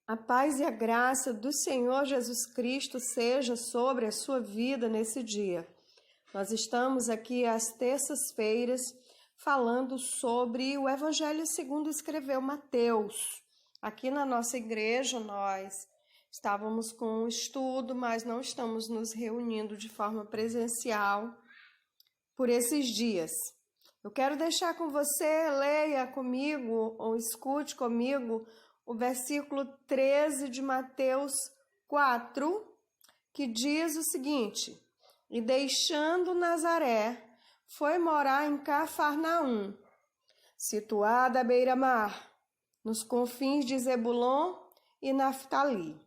A paz e a graça do Senhor Jesus Cristo seja sobre a sua vida nesse dia. Nós estamos aqui às terças-feiras falando sobre o Evangelho segundo escreveu Mateus. Aqui na nossa igreja nós estávamos com um estudo, mas não estamos nos reunindo de forma presencial por esses dias. Eu quero deixar com você, leia comigo ou escute comigo o versículo 13 de Mateus 4, que diz o seguinte: E deixando Nazaré, foi morar em Cafarnaum, situada à beira-mar, nos confins de Zebulon e Naftali.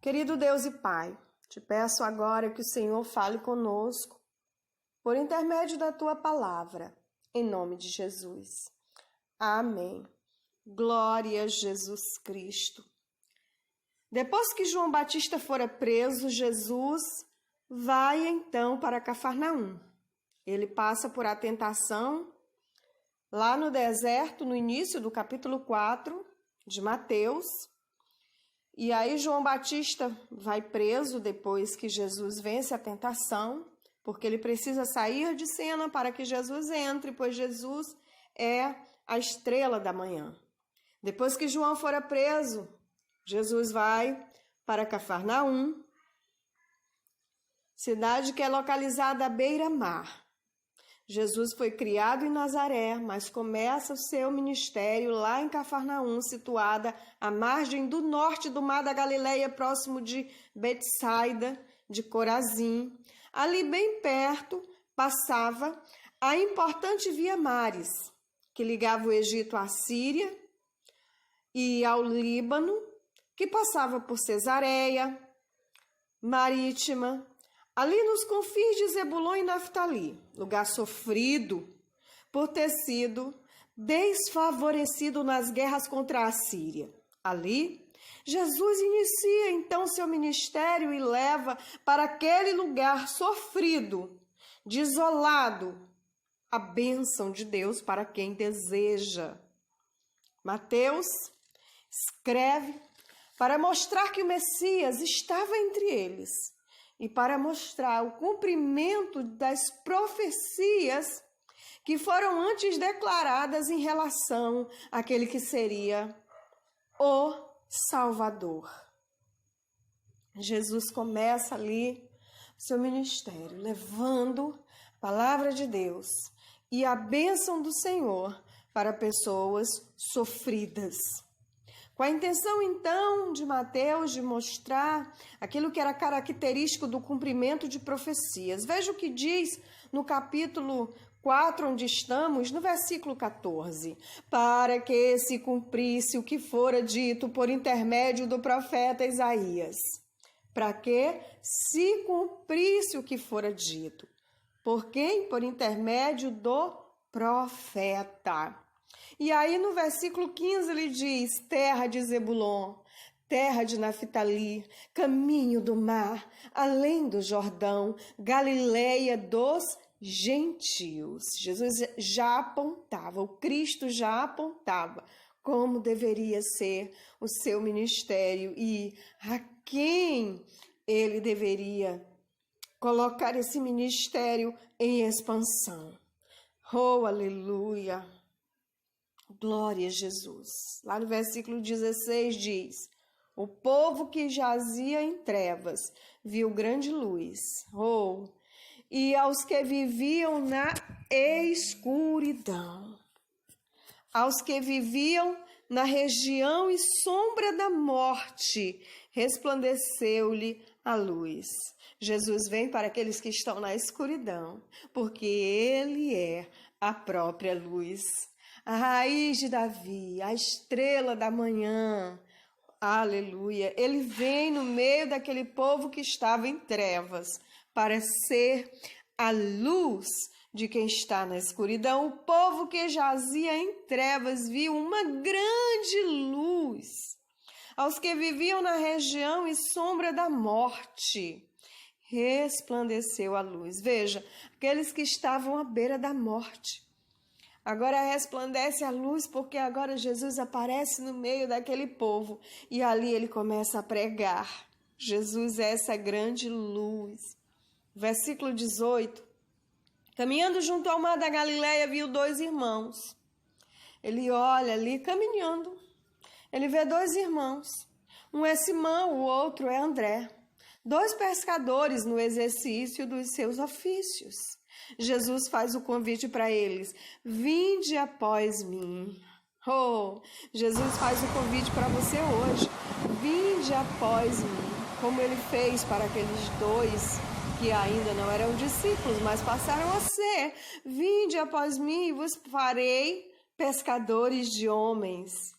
Querido Deus e Pai, te peço agora que o Senhor fale conosco, por intermédio da tua palavra, em nome de Jesus. Amém. Glória a Jesus Cristo. Depois que João Batista fora preso, Jesus vai então para Cafarnaum. Ele passa por a tentação lá no deserto, no início do capítulo 4 de Mateus. E aí João Batista vai preso depois que Jesus vence a tentação, porque ele precisa sair de cena para que Jesus entre, pois Jesus é a estrela da manhã. Depois que João fora preso, Jesus vai para Cafarnaum, cidade que é localizada à beira-mar. Jesus foi criado em Nazaré, mas começa o seu ministério lá em Cafarnaum, situada à margem do norte do Mar da Galileia, próximo de Betsaida, de Corazim. Ali bem perto passava a importante Via Maris, que ligava o Egito à Síria e ao Líbano, que passava por Cesareia Marítima, ali nos confins de Zebulon e Naftali, lugar sofrido por ter sido desfavorecido nas guerras contra a Síria. Ali, Jesus inicia então seu ministério e leva para aquele lugar sofrido, desolado, a bênção de Deus para quem deseja. Mateus escreve para mostrar que o Messias estava entre eles e para mostrar o cumprimento das profecias que foram antes declaradas em relação àquele que seria o Salvador. Jesus começa ali seu ministério, levando a palavra de Deus e a bênção do Senhor para pessoas sofridas. Com a intenção, então, de Mateus de mostrar aquilo que era característico do cumprimento de profecias. Veja o que diz no capítulo 4, onde estamos, no versículo 14. Para que se cumprisse o que fora dito por intermédio do profeta Isaías. Para que se cumprisse o que fora dito. Por quem? Por intermédio do profeta. E aí no versículo 15 ele diz: terra de Zebulon, terra de Naftali, caminho do mar, além do Jordão, Galileia dos gentios. Jesus já apontava, o Cristo já apontava como deveria ser o seu ministério e a quem ele deveria colocar esse ministério em expansão. Oh, aleluia! Glória a Jesus. Lá no versículo 16 diz: o povo que jazia em trevas viu grande luz. Oh, e aos que viviam na escuridão, aos que viviam na região e sombra da morte, resplandeceu-lhe a luz. Jesus vem para aqueles que estão na escuridão, porque ele é a própria luz. A raiz de Davi, a estrela da manhã, aleluia. Ele vem no meio daquele povo que estava em trevas para ser a luz de quem está na escuridão. O povo que jazia em trevas viu uma grande luz. Aos que viviam na região e sombra da morte, resplandeceu a luz. Veja, aqueles que estavam à beira da morte, Agora resplandece a luz, porque agora Jesus aparece no meio daquele povo. E ali ele começa a pregar. Jesus é essa grande luz. Versículo 18. Caminhando junto ao mar da Galileia, viu 2 irmãos. Ele olha ali caminhando. Ele vê 2 irmãos. Um é Simão, o outro é André. 2 pescadores no exercício dos seus ofícios. Jesus faz o convite para eles: vinde após mim. Oh, Jesus faz o convite para você hoje: vinde após mim, como ele fez para aqueles 2 que ainda não eram discípulos, mas passaram a ser. Vinde após mim e vos farei pescadores de homens.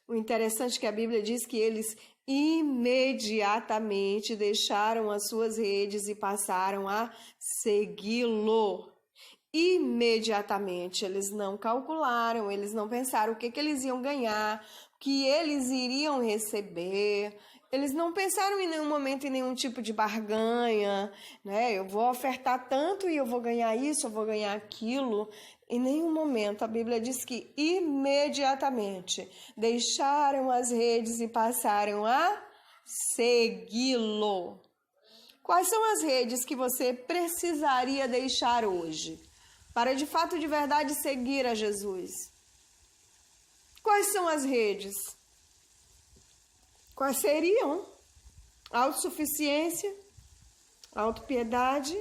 O interessante é que a Bíblia diz que eles imediatamente deixaram as suas redes e passaram a segui-lo. Imediatamente, eles não calcularam, eles não pensaram o que eles iam ganhar, o que eles iriam receber. Eles não pensaram em nenhum momento em nenhum tipo de barganha, né? Eu vou ofertar tanto e eu vou ganhar isso, eu vou ganhar aquilo. Em nenhum momento a Bíblia diz que imediatamente deixaram as redes e passaram a segui-lo. Quais são as redes que você precisaria deixar hoje para de fato de verdade seguir a Jesus? Quais são as redes? Quais seriam? Autossuficiência, autopiedade,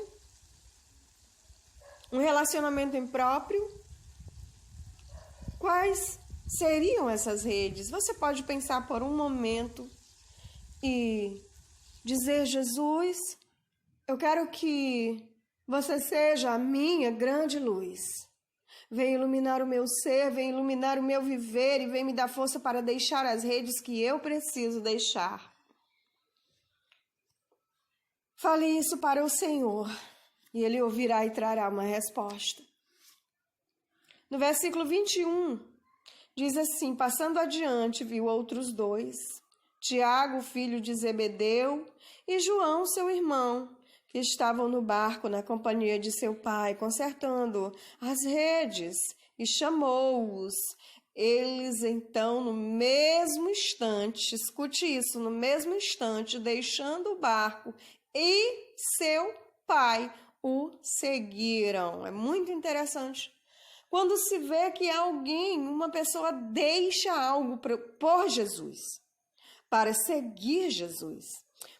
um relacionamento impróprio. Quais seriam essas redes? Você pode pensar por um momento e dizer: Jesus, eu quero que você seja a minha grande luz. Vem iluminar o meu ser, vem iluminar o meu viver e vem me dar força para deixar as redes que eu preciso deixar. Fale isso para o Senhor e Ele ouvirá e trará uma resposta. No versículo 21, diz assim: passando adiante, viu outros 2, Tiago, filho de Zebedeu, e João, seu irmão, que estavam no barco na companhia de seu pai, consertando as redes, e chamou-os. Eles então, no mesmo instante, escute isso, no mesmo instante, deixando o barco, e seu pai o seguiram. É muito interessante. Quando se vê que alguém, uma pessoa deixa algo por Jesus, para seguir Jesus.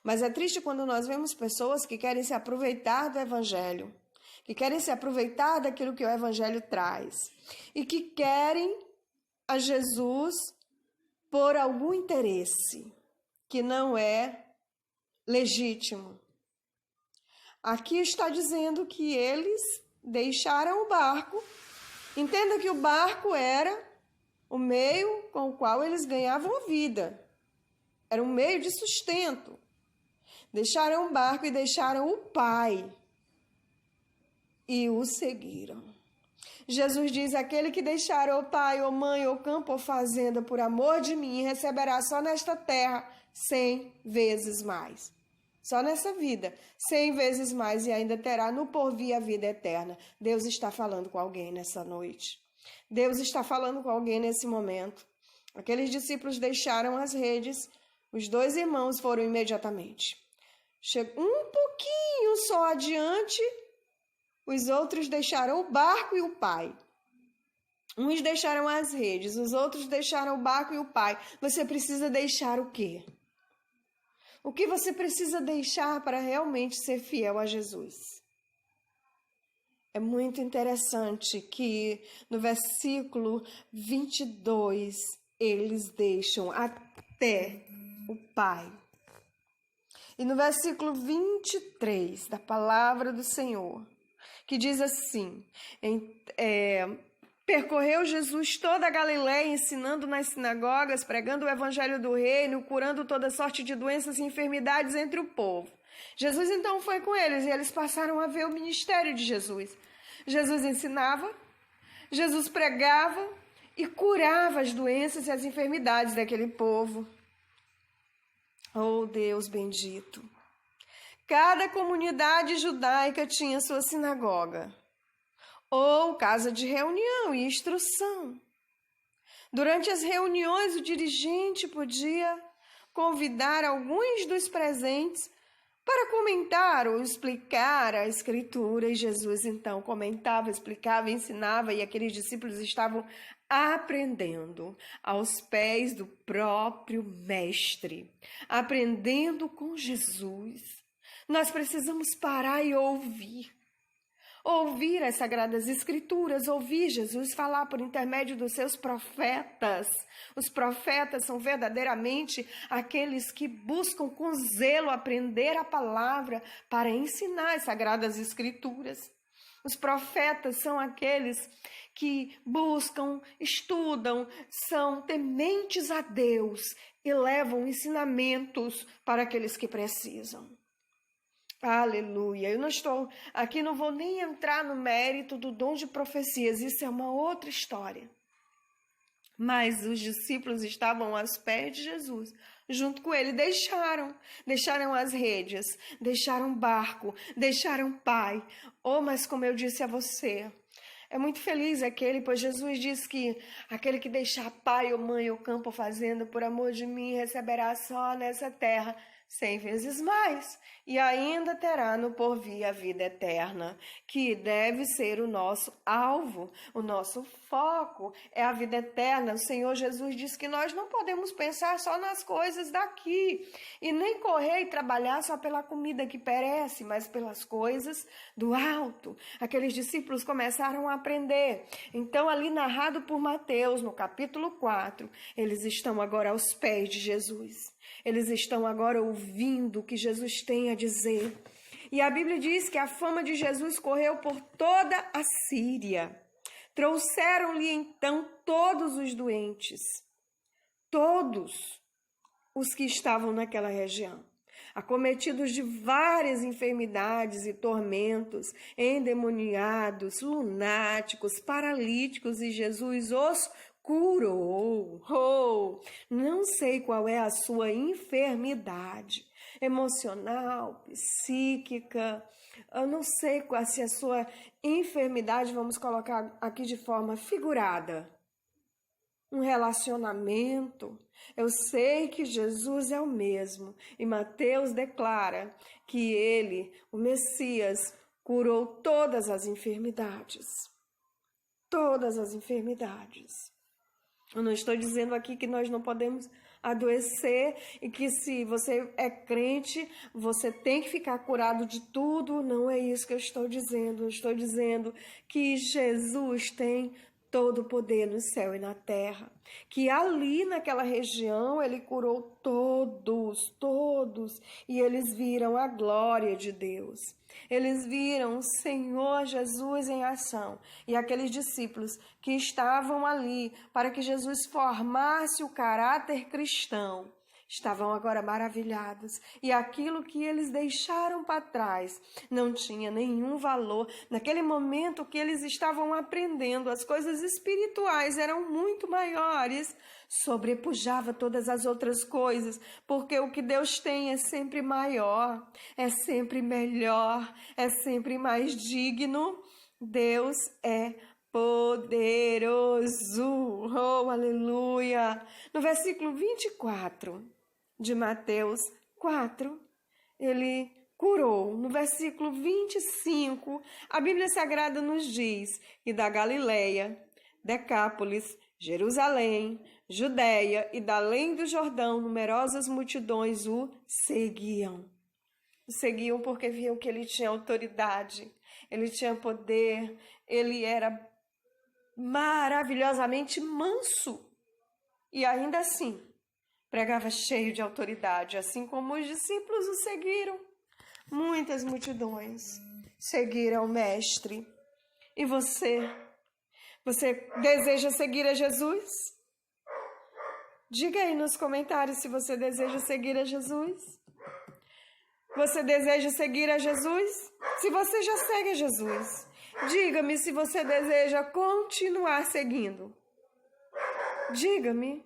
Mas é triste quando nós vemos pessoas que querem se aproveitar do Evangelho, que querem se aproveitar daquilo que o Evangelho traz e que querem a Jesus por algum interesse que não é legítimo. Aqui está dizendo que eles deixaram o barco. Entenda que o barco era o meio com o qual eles ganhavam a vida. Era um meio de sustento. Deixaram o barco e deixaram o pai. E o seguiram. Jesus diz: aquele que deixar o pai, ou mãe, ou campo, ou fazenda, por amor de mim, receberá só nesta terra 100 vezes mais. Só nessa vida, 100 vezes mais, e ainda terá no porvir a vida eterna. Deus está falando com alguém nessa noite. Deus está falando com alguém nesse momento. Aqueles discípulos deixaram as redes. Os 2 irmãos foram imediatamente. Chegou um pouquinho só adiante, os outros deixaram o barco e o pai. Uns deixaram as redes, os outros deixaram o barco e o pai. Você precisa deixar o quê? O que você precisa deixar para realmente ser fiel a Jesus? É muito interessante que no versículo 22, eles deixam até o pai. E no versículo 23 da palavra do Senhor, que diz assim: percorreu Jesus toda a Galileia, ensinando nas sinagogas, pregando o evangelho do reino, curando toda sorte de doenças e enfermidades entre o povo. Jesus então foi com eles e eles passaram a ver o ministério de Jesus. Jesus ensinava, Jesus pregava e curava as doenças e as enfermidades daquele povo. Oh, Deus bendito! Cada comunidade judaica tinha sua sinagoga, ou casa de reunião e instrução. Durante as reuniões, o dirigente podia convidar alguns dos presentes para comentar ou explicar a Escritura, e Jesus então comentava, explicava, ensinava, e aqueles discípulos estavam aprendendo aos pés do próprio Mestre, aprendendo com Jesus. Nós precisamos parar e ouvir as Sagradas Escrituras, ouvir Jesus falar por intermédio dos seus profetas. Os profetas são verdadeiramente aqueles que buscam com zelo aprender a palavra para ensinar as Sagradas Escrituras. Os profetas são aqueles que buscam, estudam, são tementes a Deus e levam ensinamentos para aqueles que precisam. Aleluia. Eu não estou aqui, não vou nem entrar no mérito do dom de profecias, isso é uma outra história. Mas os discípulos estavam aos pés de Jesus, junto com ele, deixaram as redes, deixaram o barco, deixaram o pai. Mas como eu disse a você, é muito feliz aquele, pois Jesus disse que aquele que deixar pai ou mãe ou campo ou fazenda por amor de mim receberá só nessa terra 100 vezes mais, e ainda terá no porvir a vida eterna, que deve ser o nosso alvo, o nosso foco é a vida eterna. O Senhor Jesus disse que nós não podemos pensar só nas coisas daqui, e nem correr e trabalhar só pela comida que perece, mas pelas coisas do alto. Aqueles discípulos começaram a aprender. Então, ali narrado por Mateus, no capítulo 4, eles estão agora aos pés de Jesus. Eles estão agora ouvindo o que Jesus tem a dizer. E a Bíblia diz que a fama de Jesus correu por toda a Síria. Trouxeram-lhe então todos os doentes, todos os que estavam naquela região, acometidos de várias enfermidades e tormentos, endemoniados, lunáticos, paralíticos, e Jesus os curou. Não sei qual é a sua enfermidade emocional, psíquica. Eu não sei se a sua enfermidade, vamos colocar aqui de forma figurada, um relacionamento. Eu sei que Jesus é o mesmo. E Mateus declara que ele, o Messias, curou todas as enfermidades. Todas as enfermidades. Eu não estou dizendo aqui que nós não podemos adoecer e que se você é crente, você tem que ficar curado de tudo. Não é isso que eu estou dizendo. Eu estou dizendo que Jesus tem todo o poder no céu e na terra. Que ali naquela região ele curou todos. E eles viram a glória de Deus. Eles viram o Senhor Jesus em ação. E aqueles discípulos que estavam ali para que Jesus formasse o caráter cristão, estavam agora maravilhados. E aquilo que eles deixaram para trás não tinha nenhum valor. Naquele momento que eles estavam aprendendo, as coisas espirituais eram muito maiores, sobrepujava todas as outras coisas, porque o que Deus tem é sempre maior, é sempre melhor, é sempre mais digno. Deus é poderoso. Oh, aleluia! No versículo 24 de Mateus 4, ele curou. No versículo 25, a Bíblia Sagrada nos diz que da Galileia, Decápolis, Jerusalém, Judeia e da além do Jordão, numerosas multidões o seguiam. O seguiam porque viam que ele tinha autoridade, ele tinha poder, ele era maravilhosamente manso. E ainda assim, pregava cheio de autoridade, assim como os discípulos o seguiram. Muitas multidões seguiram o Mestre. E você deseja seguir a Jesus? Diga aí nos comentários se você deseja seguir a Jesus. Você deseja seguir a Jesus? Se você já segue a Jesus, diga-me se você deseja continuar seguindo. Diga-me.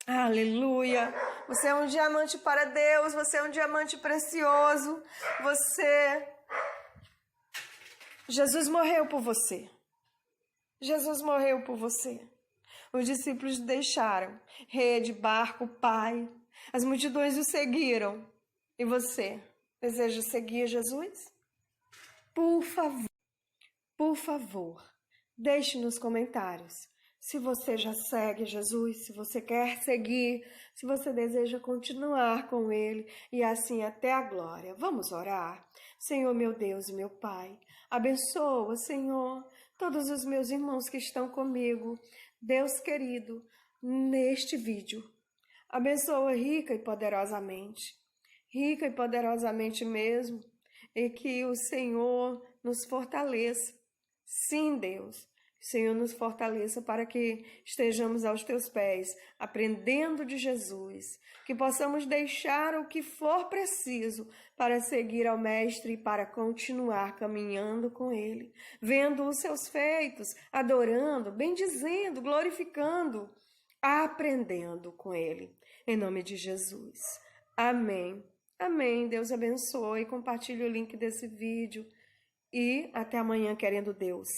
Aleluia! Você é um diamante para Deus, você é um diamante precioso, você Jesus morreu por você. Jesus morreu por você. Os discípulos deixaram rede, barco, pai. As multidões o seguiram. E você, deseja seguir Jesus? Por favor, deixe nos comentários se você já segue Jesus, se você quer seguir, se você deseja continuar com Ele e assim até a glória. Vamos orar? Senhor, meu Deus e meu Pai, abençoa, Senhor, todos os meus irmãos que estão comigo. Deus querido, neste vídeo, abençoa rica e poderosamente mesmo, e que o Senhor nos fortaleça. Sim, Deus, o Senhor nos fortaleça para que estejamos aos teus pés, aprendendo de Jesus, que possamos deixar o que for preciso para seguir ao Mestre e para continuar caminhando com Ele, vendo os seus feitos, adorando, bendizendo, glorificando, aprendendo com Ele. Em nome de Jesus. Amém. Amém. Deus abençoe. Compartilhe o link desse vídeo. E até amanhã, querendo Deus.